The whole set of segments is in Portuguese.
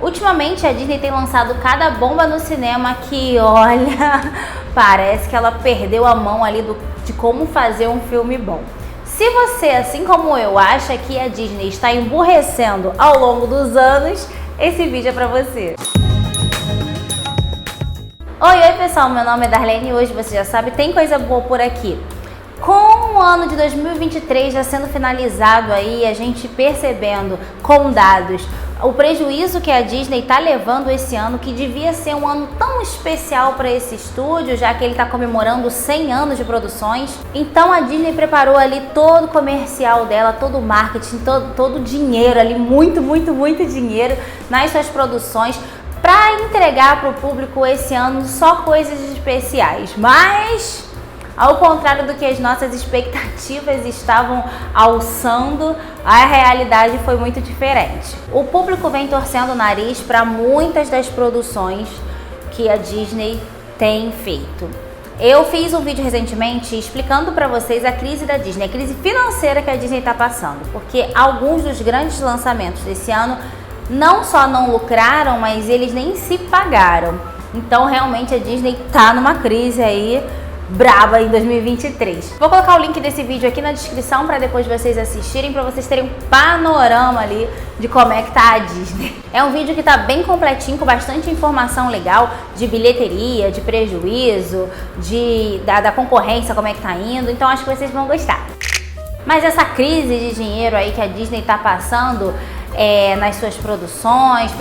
Ultimamente a Disney tem lançado cada bomba no cinema que, olha, parece que ela perdeu a mão ali de como fazer um filme bom. Se você, assim como eu, acha que a Disney está emburrecendo ao longo dos anos, esse vídeo é pra você. Oi pessoal, meu nome é Darlene e hoje você já sabe, tem coisa boa por aqui. Com o ano de 2023 já sendo finalizado aí, a gente percebendo com dados o prejuízo que a Disney está levando esse ano, que devia ser um ano tão especial para esse estúdio, já que ele está comemorando 100 anos de produções. Então a Disney preparou ali todo o comercial dela, todo o marketing, todo o dinheiro ali, muito dinheiro nas suas produções, para entregar para o público esse ano só coisas especiais. Mas, ao contrário do que as nossas expectativas estavam alçando, a realidade foi muito diferente. O público vem torcendo o nariz para muitas das produções que a Disney tem feito. Eu fiz um vídeo recentemente explicando para vocês a crise da Disney, a crise financeira que a Disney está passando, porque alguns dos grandes lançamentos desse ano não só não lucraram, mas eles nem se pagaram. Então realmente a Disney tá numa crise aí braba em 2023. Vou colocar o link desse vídeo aqui na descrição para depois vocês assistirem, para vocês terem um panorama ali de como é que tá a Disney. É um vídeo que tá bem completinho, com bastante informação legal de bilheteria, de prejuízo, da concorrência, como é que tá indo, então acho que vocês vão gostar. Mas essa crise de dinheiro aí que a Disney tá passando nas suas produções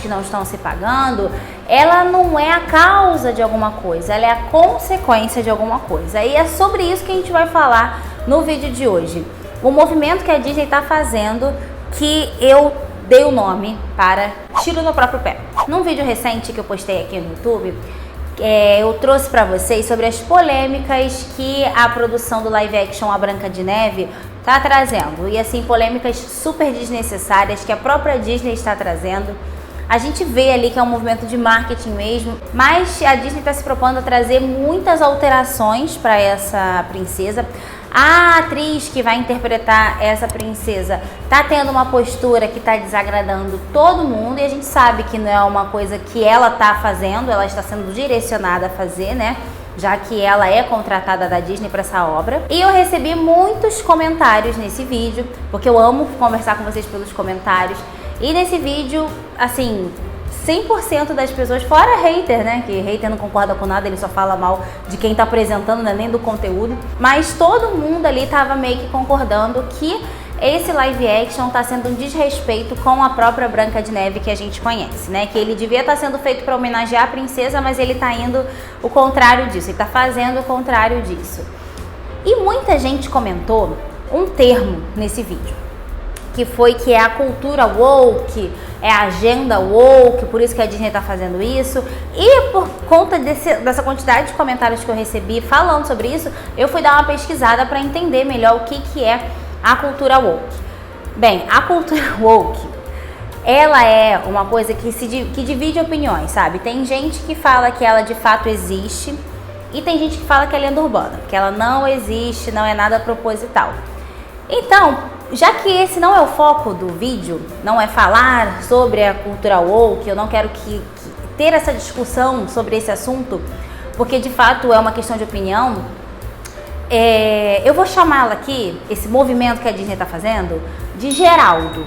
que não estão se pagando, ela não é a causa de alguma coisa, ela é a consequência de alguma coisa. E é sobre isso que a gente vai falar no vídeo de hoje. O movimento que a Disney está fazendo, que eu dei o nome para tiro no próprio pé. Num vídeo recente que eu postei aqui no YouTube, eu trouxe para vocês sobre as polêmicas que a produção do live action A Branca de Neve tá trazendo, e assim, polêmicas super desnecessárias que a própria Disney está trazendo. A gente vê ali que é um movimento de marketing mesmo, mas a Disney está se propondo a trazer muitas alterações para essa princesa. A atriz que vai interpretar essa princesa tá tendo uma postura que tá desagradando todo mundo, e a gente sabe que não é uma coisa que ela tá fazendo, ela está sendo direcionada a fazer, né? Já que ela é contratada da Disney para essa obra. E eu recebi muitos comentários nesse vídeo, porque eu amo conversar com vocês pelos comentários. E nesse vídeo, assim, 100% das pessoas, fora hater, né? Que hater não concorda com nada, ele só fala mal de quem tá apresentando, né? Nem do conteúdo. Mas todo mundo ali tava meio que concordando que esse live action tá sendo um desrespeito com a própria Branca de Neve que a gente conhece, né? Que ele devia estar sendo feito para homenagear a princesa, mas ele tá indo o contrário disso, ele tá fazendo o contrário disso. E muita gente comentou um termo nesse vídeo, que é a cultura woke, é a agenda woke, por isso que a Disney tá fazendo isso. E por conta dessa quantidade de comentários que eu recebi falando sobre isso, eu fui dar uma pesquisada para entender melhor o que é a cultura woke. Bem, a cultura woke, ela é uma coisa que divide opiniões, sabe? Tem gente que fala que ela de fato existe e tem gente que fala que é lenda urbana, que ela não existe, não é nada proposital. Então, já que esse não é o foco do vídeo, não é falar sobre a cultura woke, eu não quero ter essa discussão sobre esse assunto, porque de fato é uma questão de opinião. Eu vou chamá-la aqui, esse movimento que a Disney tá fazendo, de Geraldo.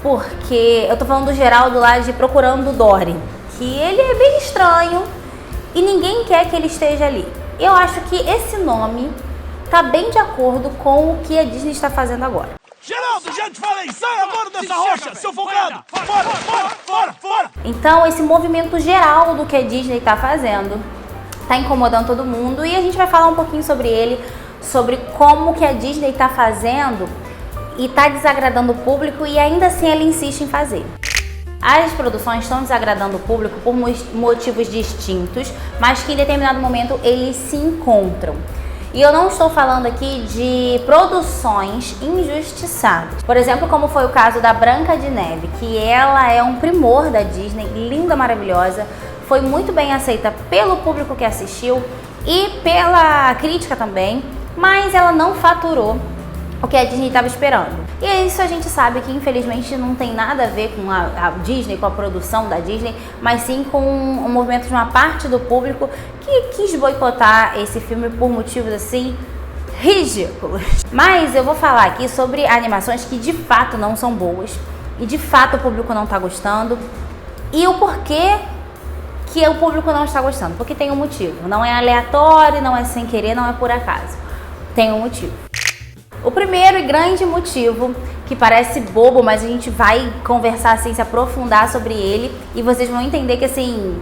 Porque eu tô falando do Geraldo lá de Procurando Dory, que ele é bem estranho e ninguém quer que ele esteja ali. Eu acho que esse nome tá bem de acordo com o que a Disney está fazendo agora. Geraldo, já te falei, sai agora dessa rocha, seu folgado! Fora! Então esse movimento Geraldo que a Disney tá fazendo tá incomodando todo mundo, e a gente vai falar um pouquinho sobre ele, sobre como que a Disney tá fazendo e tá desagradando o público, e ainda assim ela insiste em fazer. As produções estão desagradando o público por motivos distintos, mas que em determinado momento eles se encontram. E eu não estou falando aqui de produções injustiçadas. Por exemplo, como foi o caso da Branca de Neve, que ela é um primor da Disney, linda, maravilhosa, foi muito bem aceita pelo público que assistiu e pela crítica também, mas ela não faturou o que a Disney estava esperando. E isso a gente sabe que infelizmente não tem nada a ver com a Disney, com a produção da Disney, mas sim com o movimento de uma parte do público que quis boicotar esse filme por motivos assim ridículos. Mas eu vou falar aqui sobre animações que de fato não são boas e de fato o público não está gostando e o porquê que o público não está gostando, porque tem um motivo, não é aleatório, não é sem querer, não é por acaso, tem um motivo. O primeiro e grande motivo, que parece bobo, mas a gente vai conversar assim, se aprofundar sobre ele e vocês vão entender que assim,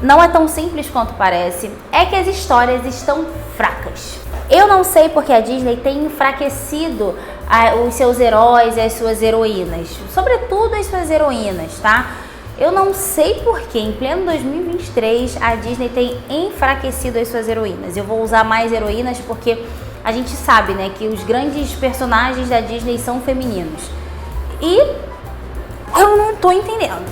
não é tão simples quanto parece, é que as histórias estão fracas. Eu não sei porque a Disney tem enfraquecido os seus heróis e as suas heroínas, sobretudo as suas heroínas, tá? Eu não sei porque em pleno 2023 a Disney tem enfraquecido as suas heroínas. Eu vou usar mais heroínas porque a gente sabe, né, que os grandes personagens da Disney são femininos. E eu não estou entendendo.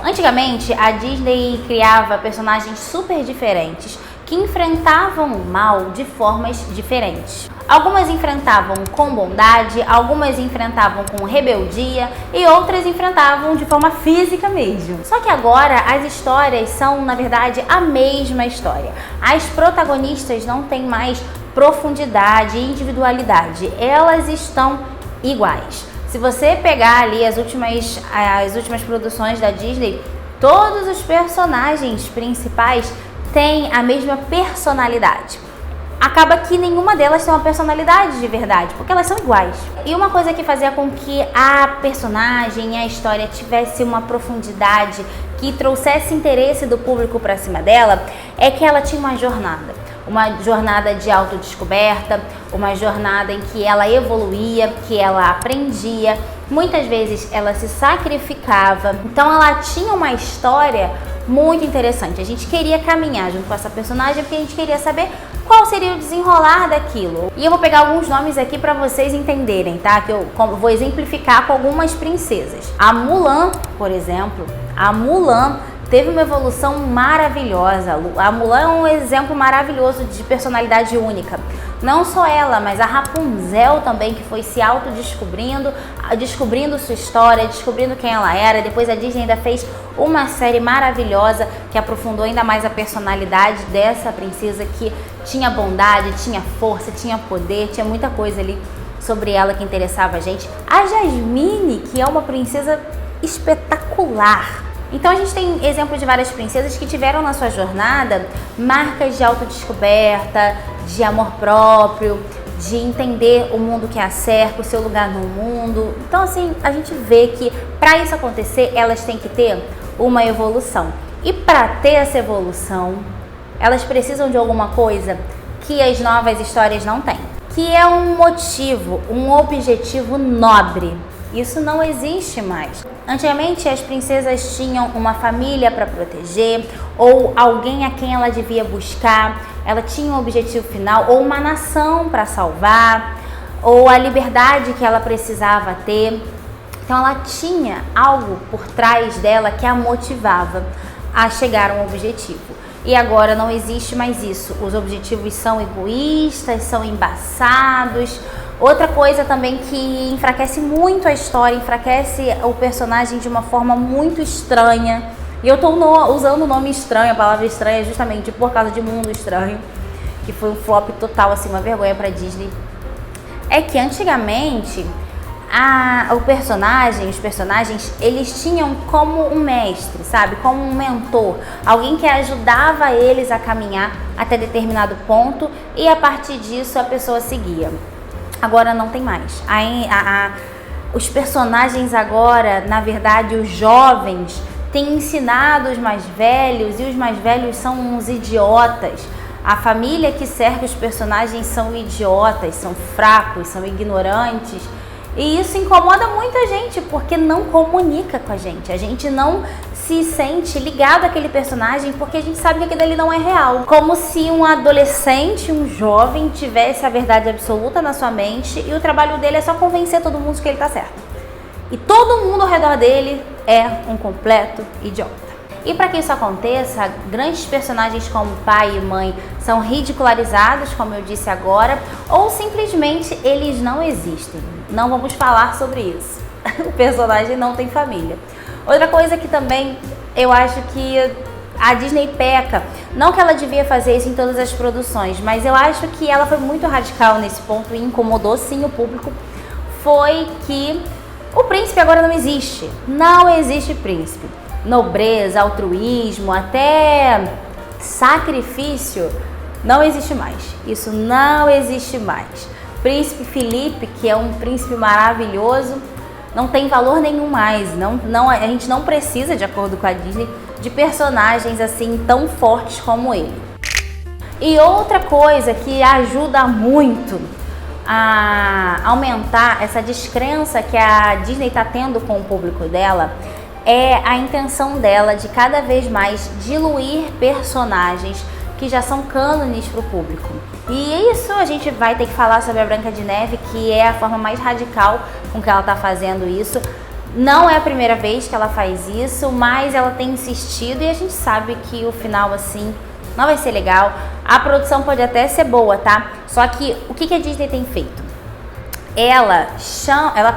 Antigamente, a Disney criava personagens super diferentes que enfrentavam o mal de formas diferentes. Algumas enfrentavam com bondade, algumas enfrentavam com rebeldia e outras enfrentavam de forma física mesmo. Só que agora as histórias são, na verdade, a mesma história. As protagonistas não têm mais profundidade e individualidade, elas estão iguais. Se você pegar ali as últimas produções da Disney, todos os personagens principais têm a mesma personalidade. Acaba que nenhuma delas tem uma personalidade de verdade, porque elas são iguais. E uma coisa que fazia com que a personagem e a história tivesse uma profundidade, que trouxesse interesse do público para cima dela, é que ela tinha uma jornada de autodescoberta, uma jornada em que ela evoluía, que ela aprendia, muitas vezes ela se sacrificava, então ela tinha uma história muito interessante. A gente queria caminhar junto com essa personagem porque a gente queria saber qual seria o desenrolar daquilo. E eu vou pegar alguns nomes aqui para vocês entenderem, tá? Que eu vou exemplificar com algumas princesas. A Mulan, por exemplo, teve uma evolução maravilhosa. A Mulan é um exemplo maravilhoso de personalidade única. Não só ela, mas a Rapunzel também, que foi se autodescobrindo, descobrindo sua história, descobrindo quem ela era. Depois a Disney ainda fez uma série maravilhosa que aprofundou ainda mais a personalidade dessa princesa, que tinha bondade, tinha força, tinha poder, tinha muita coisa ali sobre ela que interessava a gente. A Jasmine, que é uma princesa espetacular. Então a gente tem exemplos de várias princesas que tiveram na sua jornada marcas de autodescoberta, de amor próprio, de entender o mundo que a cerca, o seu lugar no mundo. Então assim, a gente vê que para isso acontecer, elas têm que ter uma evolução. E para ter essa evolução, elas precisam de alguma coisa que as novas histórias não têm, que é um motivo, um objetivo nobre. Isso não existe mais. Antigamente as princesas tinham uma família para proteger, ou alguém a quem ela devia buscar, ela tinha um objetivo final, ou uma nação para salvar, ou a liberdade que ela precisava ter. Então ela tinha algo por trás dela que a motivava a chegar a um objetivo. E agora não existe mais isso. Os objetivos são egoístas, são embaçados. Outra coisa também que enfraquece muito a história, enfraquece o personagem de uma forma muito estranha. E eu estou usando o nome estranho, a palavra estranha, justamente por causa de Mundo Estranho, que foi um flop total, assim, uma vergonha para Disney. É que antigamente os personagens, eles tinham como um mestre, sabe? Como um mentor, alguém que ajudava eles a caminhar até determinado ponto e a partir disso a pessoa seguia. Agora não tem mais. Os personagens agora, na verdade, os jovens têm ensinado os mais velhos e os mais velhos são uns idiotas. A família que cerca os personagens são idiotas, são fracos, são ignorantes. E isso incomoda muita gente, porque não comunica com a gente não se sente ligado àquele personagem, porque a gente sabe que aquilo ali não é real. Como se um adolescente, um jovem, tivesse a verdade absoluta na sua mente e o trabalho dele é só convencer todo mundo de que ele tá certo. E todo mundo ao redor dele é um completo idiota. E para que isso aconteça, grandes personagens como pai e mãe são ridicularizados, como eu disse agora, ou simplesmente eles não existem. Não vamos falar sobre isso. O personagem não tem família. Outra coisa que também eu acho que a Disney peca, não que ela devia fazer isso em todas as produções, mas eu acho que ela foi muito radical nesse ponto e incomodou sim o público, foi que o príncipe agora não existe. Não existe príncipe. Nobreza, altruísmo, até sacrifício, não existe mais. Isso não existe mais. Príncipe Felipe, que é um príncipe maravilhoso, não tem valor nenhum mais. A gente não precisa, de acordo com a Disney, de personagens assim tão fortes como ele. E outra coisa que ajuda muito a aumentar essa descrença que a Disney está tendo com o público dela é a intenção dela de cada vez mais diluir personagens que já são cânones para o público. E isso a gente vai ter que falar sobre a Branca de Neve, que é a forma mais radical com que ela está fazendo isso. Não é a primeira vez que ela faz isso, mas ela tem insistido e a gente sabe que o final assim não vai ser legal. A produção pode até ser boa, tá? Só que o que a Disney tem feito? Ela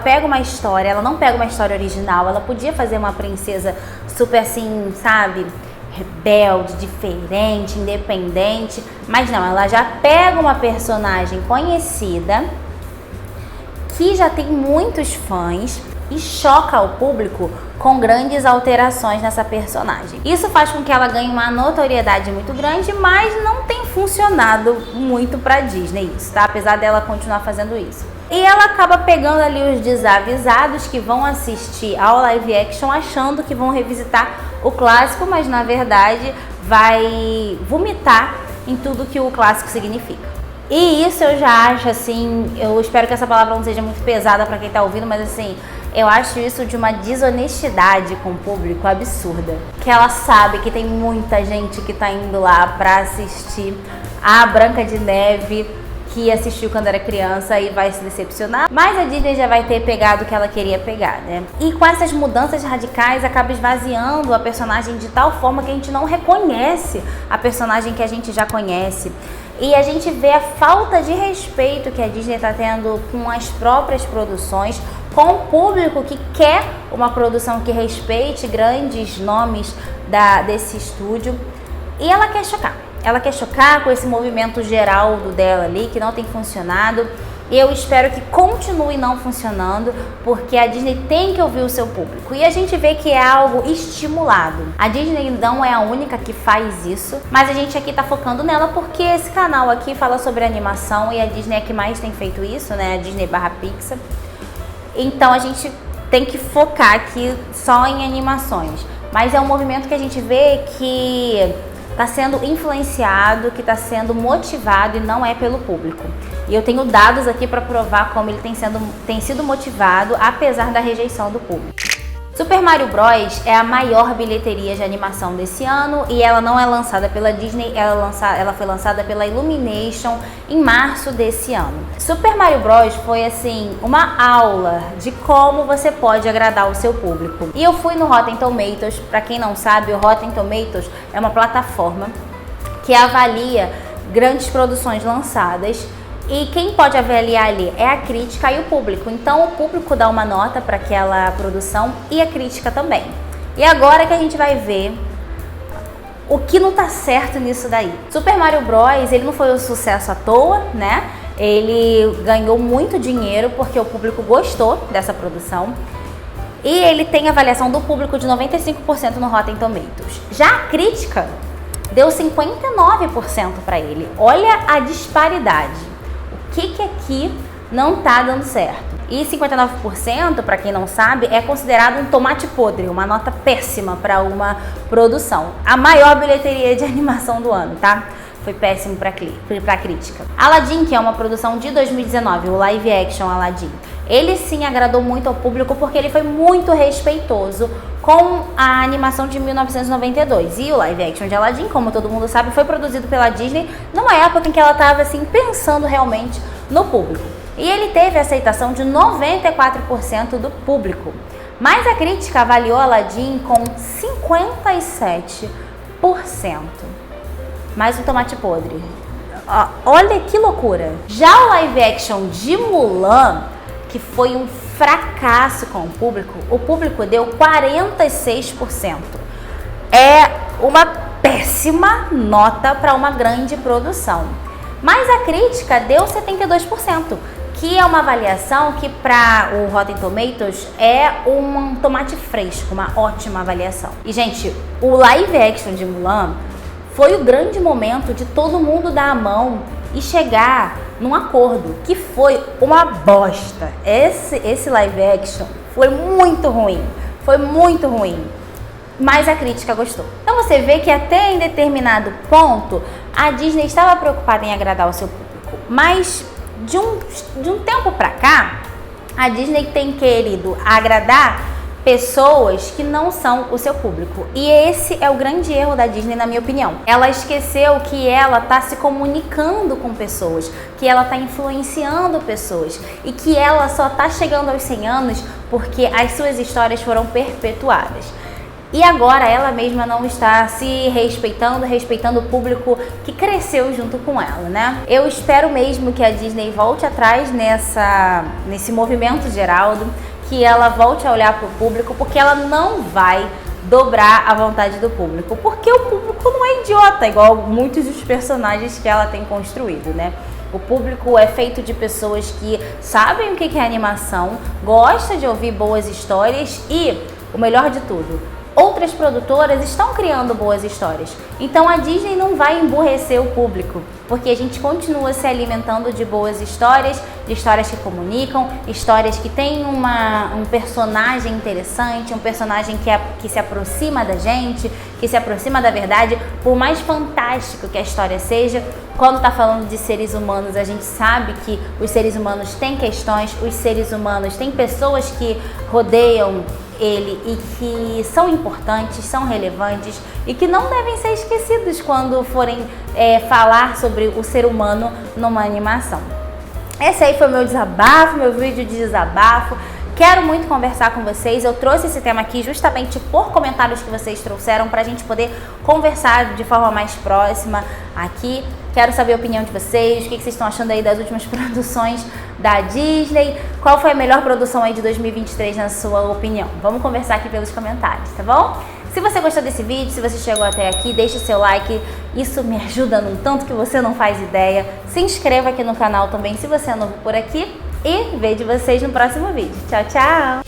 pega uma história, ela não pega uma história original, ela podia fazer uma princesa super assim, sabe, rebelde, diferente, independente, mas não, ela já pega uma personagem conhecida, que já tem muitos fãs, e choca o público com grandes alterações nessa personagem. Isso faz com que ela ganhe uma notoriedade muito grande, mas não tem funcionado muito pra Disney isso, tá? Apesar dela continuar fazendo isso. E ela acaba pegando ali os desavisados que vão assistir ao live action achando que vão revisitar o clássico, mas na verdade vai vomitar em tudo que o clássico significa. E isso eu já acho assim, eu espero que essa palavra não seja muito pesada para quem tá ouvindo, mas assim, eu acho isso de uma desonestidade com o público absurda. Que ela sabe que tem muita gente que tá indo lá pra assistir a Branca de Neve, que assistiu quando era criança e vai se decepcionar, mas a Disney já vai ter pegado o que ela queria pegar, né? E com essas mudanças radicais acaba esvaziando a personagem de tal forma que a gente não reconhece a personagem que a gente já conhece. E a gente vê a falta de respeito que a Disney está tendo com as próprias produções, com o público que quer uma produção que respeite grandes nomes desse estúdio. E ela quer chocar. Ela quer chocar com esse movimento geral dela ali, que não tem funcionado. E eu espero que continue não funcionando, porque a Disney tem que ouvir o seu público. E a gente vê que é algo estimulado. A Disney não é a única que faz isso, mas a gente aqui tá focando nela porque esse canal aqui fala sobre animação e a Disney é que mais tem feito isso, né? A Disney/Pixar. Então a gente tem que focar aqui só em animações. Mas é um movimento que a gente vê que está sendo influenciado, que está sendo motivado e não é pelo público. E eu tenho dados aqui para provar como ele tem sido motivado, apesar da rejeição do público. Super Mario Bros. É a maior bilheteria de animação desse ano e ela não é lançada pela Disney, ela foi lançada pela Illumination em março desse ano. Super Mario Bros. Foi assim, uma aula de como você pode agradar o seu público. E eu fui no Rotten Tomatoes, para quem não sabe, o Rotten Tomatoes é uma plataforma que avalia grandes produções lançadas. E quem pode avaliar ali é a crítica e o público. Então o público dá uma nota para aquela produção e a crítica também. E agora que a gente vai ver o que não tá certo nisso daí. Super Mario Bros. Ele não foi um sucesso à toa, né? Ele ganhou muito dinheiro porque o público gostou dessa produção. E ele tem avaliação do público de 95% no Rotten Tomatoes. Já a crítica deu 59% para ele. Olha a disparidade. O que aqui não tá dando certo? E 59%, para quem não sabe, é considerado um tomate podre, uma nota péssima para uma produção. A maior bilheteria de animação do ano, tá? Foi péssimo para crítica. Aladdin, que é uma produção de 2019, o live action Aladdin, ele sim agradou muito ao público porque ele foi muito respeitoso com a animação de 1992. E o live action de Aladdin, como todo mundo sabe, foi produzido pela Disney numa época em que ela estava assim pensando realmente no público. E ele teve a aceitação de 94% do público. Mas a crítica avaliou Aladdin com 57%. Mais um tomate podre. Olha que loucura. Já o live action de Mulan, que foi um fracasso com o público deu 46%. É uma péssima nota para uma grande produção. Mas a crítica deu 72%, que é uma avaliação que para o Rotten Tomatoes é um tomate fresco, uma ótima avaliação. E, gente, o live action de Mulan foi o grande momento de todo mundo dar a mão e chegar num acordo, que foi uma bosta. Esse live action foi muito ruim, mas a crítica gostou. Então você vê que até em determinado ponto a Disney estava preocupada em agradar o seu público, mas de um tempo pra cá a Disney tem querido agradar pessoas que não são o seu público. E esse é o grande erro da Disney, na minha opinião. Ela esqueceu que ela está se comunicando com pessoas, que ela está influenciando pessoas e que ela só está chegando aos 100 anos porque as suas histórias foram perpetuadas. E agora ela mesma não está se respeitando o público que cresceu junto com ela, né? Eu espero mesmo que a Disney volte atrás nesse movimento, Geraldo, que ela volte a olhar para o público, porque ela não vai dobrar a vontade do público, porque o público não é idiota, igual muitos dos personagens que ela tem construído, né? O público é feito de pessoas que sabem o que é animação, gosta de ouvir boas histórias e, o melhor de tudo, outras produtoras estão criando boas histórias. Então a Disney não vai emburrecer o público, porque a gente continua se alimentando de boas histórias, de histórias que comunicam, histórias que têm um personagem interessante, um personagem que se aproxima da gente, que se aproxima da verdade. Por mais fantástico que a história seja, quando está falando de seres humanos, a gente sabe que os seres humanos têm questões, os seres humanos têm pessoas que rodeiam ele e que são importantes, são relevantes e que não devem ser esquecidos quando forem falar sobre o ser humano numa animação. Esse aí foi meu desabafo, meu vídeo de desabafo. Quero muito conversar com vocês. Eu trouxe esse tema aqui justamente por comentários que vocês trouxeram para a gente poder conversar de forma mais próxima aqui. Quero saber a opinião de vocês, o que vocês estão achando aí das últimas produções da Disney. Qual foi a melhor produção aí de 2023 na sua opinião? Vamos conversar aqui pelos comentários, tá bom? Se você gostou desse vídeo, se você chegou até aqui, deixe seu like. Isso me ajuda num tanto que você não faz ideia. Se inscreva aqui no canal também se você é novo por aqui. E vejo vocês no próximo vídeo. Tchau, tchau!